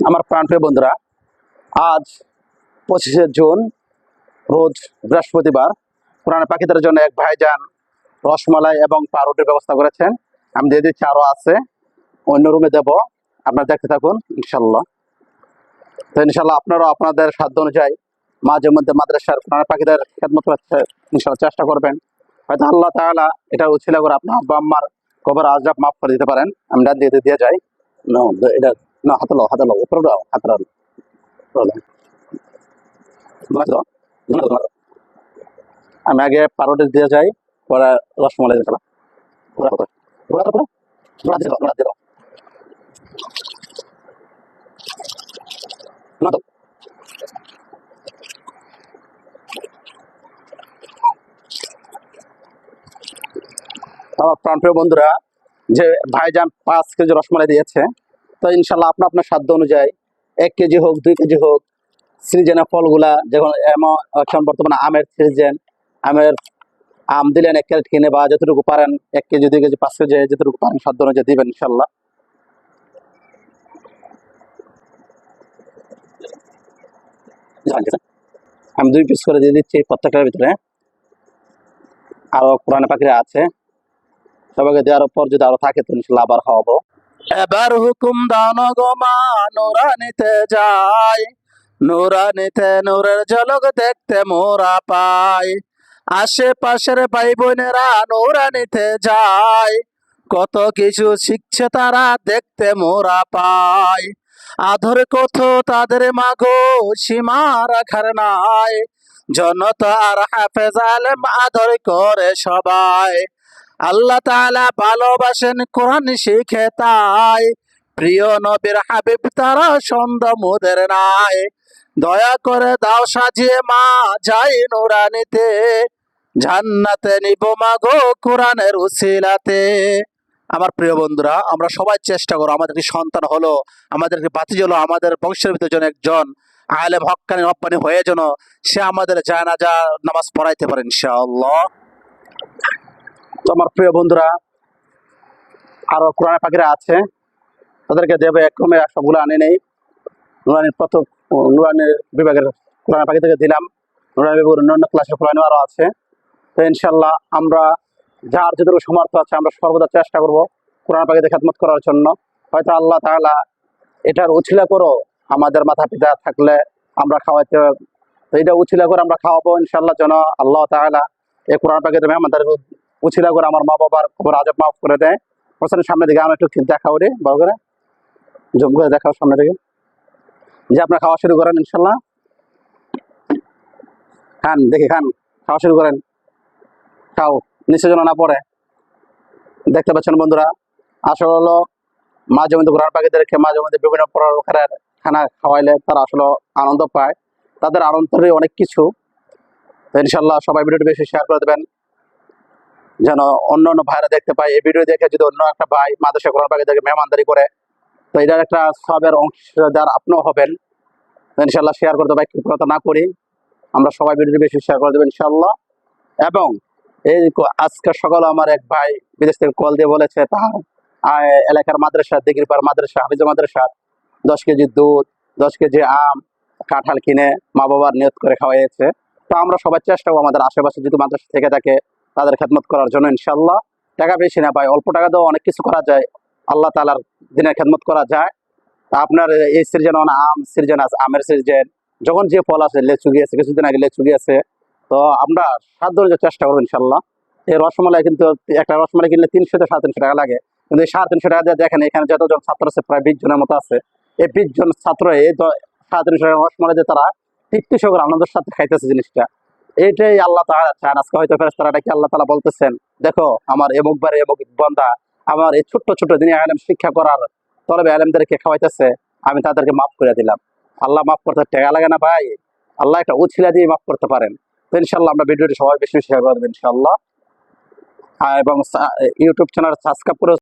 আমার প্রাণপ্রিয় বন্ধুরা, আজ 25শে জুন, রোজ বৃহস্পতিবার। পুরানো পাখিদের জন্য এক ভাইজান রসমালাই এবং পাউরুটির ব্যবস্থা করেছেন। আমি দিয়ে দিচ্ছি, আরো আছে, অন্য রুমে দেব। আপনারা দেখতে থাকুন ইনশাল্লাহ। তো ইনশাল্লাহ আপনারাও আপনাদের সাধ্য অনুযায়ী মাঝে মধ্যে মাদ্রাসার পুরানো পাখিদের খেদমত করতে ইনশাল্লাহ চেষ্টা করবেন। হয়তো আল্লাহ তাআলা এটা উছিলা করে আপনার আব্বা আম্মার কবর আযাব মাফ করে দিতে পারেন। আমি ডান দিয়ে যাই। এটা না, হাতে লো উপরে দাও, হাতে দাও। আমি আগে পাউরুটি দিয়ে যাই, পরে রসমালাই দিয়ে দিলাম। আমার প্রাণপ্রিয় বন্ধুরা, যে ভাইজান 5 কেজি রসমালাই দিয়েছে, তো ইনশাল্লাহ আপনার সাধ্য অনুযায়ী 1 কেজি হোক, 2 কেজি হোক, সিজনের ফলগুলা যেমন এখন বর্তমানে আমের সিজন, আম দিলেন 1 ক্যারেট কিনে, বা যতটুকু পারেন 1 কেজি, 2 কেজি, 5 কেজি, যতটুকু পারেন সাধ্য অনুযায়ী দিবেন ইনশাল্লাহ। আমি 2 পিস করে দিয়ে দিচ্ছি প্রত্যেকটার ভিতরে। আরো পুরানো পাখিরা আছে, সবাইকে দেওয়ার পর যদি আরো থাকে তো ইনশাল্লাহ আবার খাওয়াবো। এবার হুকুম দাও না গো মা, নুরানিতে যাই, নুরানিতে নূরের ঝলক দেখতে মোরা পাই। আশেপাশের ভাই বোনেরা নুরানিতে যায়, কত কিছু শিখছে তারা দেখতে মোরা পাই। আধর কত তাদের মাগো সীমা রাখার নাই, জনতা আর হাফেজ আলেম আদর করে সবাই। আল্লাহ তাআলা ভালোবাসেন, কোরআন শিখে তাই, প্রিয় নবীর হাবিব তারা সন্দ মুদের নাই। দয়া করে দাও সাজিয়ে মা, যাই নুরানিতে, জান্নাতে নিব মাগো কোরআনের উসিলাতে। আমার প্রিয় বন্ধুরা, আমরা সবাই চেষ্টা করো, আমাদেরকে সন্তান হলো, আমাদেরকে বাতিজ হলো, আমাদের বংশের ভিতরে যেন একজন আলেম হক্কানি রব্বানি হয়ে যেন সে আমাদের জানাজা নামাজ পড়াইতে পারে ইনশাআল্লাহ। তো আমার প্রিয় বন্ধুরা, আরো কোরআন পাখিরা আছে, তাদেরকে দেবে এক ক্রমে, সবগুলো আনে নেই। নুরানির প্রথম নুরানির বিভাগের কোরআন পাখি থেকে দিলাম। নুরানি বিভাগের অন্যান্য ক্লাসের কোরআন আরো আছে। তো ইনশাল্লাহ আমরা যার যতটুকু সমর্থ আছে, আমরা সর্বদা চেষ্টা করব কোরআন পাখিদের খেদমত করার জন্য। হয়তো আল্লাহ তাআলা এটার উছিলা করো, আমাদের মাথা পিতা থাকলে আমরা খাওয়াইতে, তো এটা উছিলা করে আমরা খাওয়াবো ইনশাল্লাহ, যেন আল্লাহ তাআলা এই কোরআন পাখিদের মেহমানদের উছিলা করে আমার মা বাবার খবর আজব মাফ করে দেয়। হোসেনের সামনে দিকে আমরা একটু দেখাও রে, বড় করে জম করে দেখাও সামনে দিকে, যে আপনার খাওয়া শুরু করেন ইনশাল্লাহ। খান, দেখি খান, খাওয়া শুরু করেন, খাও, নিচে যেন না পড়ে। দেখতে পাচ্ছেন বন্ধুরা, আসলে হলো মাঝে মধ্যে কোরআন পাখিদেরকে মাঝে মধ্যে বিভিন্ন প্রকারের খানা খাওয়াইলে তারা আসলে আনন্দ পায়, তাদের আনন্দে অনেক কিছু। ইনশাল্লাহ সবাই ভিডিওটি বেশি শেয়ার করে দেবেন, যেন অন্য অন্য ভাইরা দেখতে পায়। এই ভিডিও দেখে যদি অন্য একটা ভাই মাদ্রাসা কোরআন পাখিদেরকে মেহমানদারি করে, তো এটার একটা সবের অংশীদার আপনিও হবেন। ইনশাল্লাহ শেয়ার করতে পাই, কৃপণতা না করি, আমরা সবাই ভিডিওটি বেশি শেয়ার করে দেবেন ইনশাল্লাহ। এবং এই আজকে সকালে আমার এক ভাই বিদেশ থেকে কল দিয়ে বলেছে, তার এলাকার মাদ্রাসা, দিগিরপাড় মাদ্রাসা, হাফিজ মাদ্রাসা 10 কেজি দুধ, 10 কেজি আম, কাঁঠাল কিনে মা বাবার নিয়ত করে খাওয়াইছে। তো আমরা সবাই চেষ্টা করবো আমাদের আশেপাশে যদি মাদ্রাসা থেকে থাকে তাদের খেদমত করার জন্য ইনশাল্লাহ। টাকা বেশি না পাই, অল্প টাকা দিয়েও অনেক কিছু করা যায়, আল্লাহ তাআলার দিনের খেদমত করা যায়। আপনার এই সিজন আম সিজন আছে, আমের সিজন, যখন যে ফল আছে, লেচু গিয়েছে কিছুদিন আগে, লেচু গিয়েছে, তো আমরা সাধ্য অনুযায়ী চেষ্টা করবো ইনশাল্লাহ। এই রসমালাই কিন্তু একটা রসমালাই কিনলে 300 থেকে 350 টাকা লাগে, কিন্তু এই 350 টাকা দিয়ে দেখেন এখানে যতজন ছাত্র আছে, প্রায় 20 জনের মতো আছে। এই 20 জন ছাত্র এই 350 টাকা রসমালাই দিয়ে তারা তৃপ্তি সহকারে আনন্দের সাথে খাইতেছে জিনিসটা। এইটাই আল্লাহ তাআলা চান। আজকে হয়তো ফেরেশতারা কি আল্লাহ তাআলা বলতেছেন, দেখো আমার এমুক বারে এমুক বান্দা আমার এই ছোট্ট ছোট্ট দিনে আলেম শিক্ষা করার তলবে আলেমদেরকে খাওয়াইতেছে, আমি তাদেরকে মাফ করে দিলাম। আল্লাহ মাফ করতে টাকা লাগে না ভাই, আল্লাহ একটা উছিলা দিয়ে মাফ করতে পারেন। তো ইনশাল্লাহ আমরা ভিডিওটি সবাই বেশি শেয়ার করবেন ইনশাল্লাহ। এবং ইউটিউব চ্যানেল সাবস্ক্রাইব করে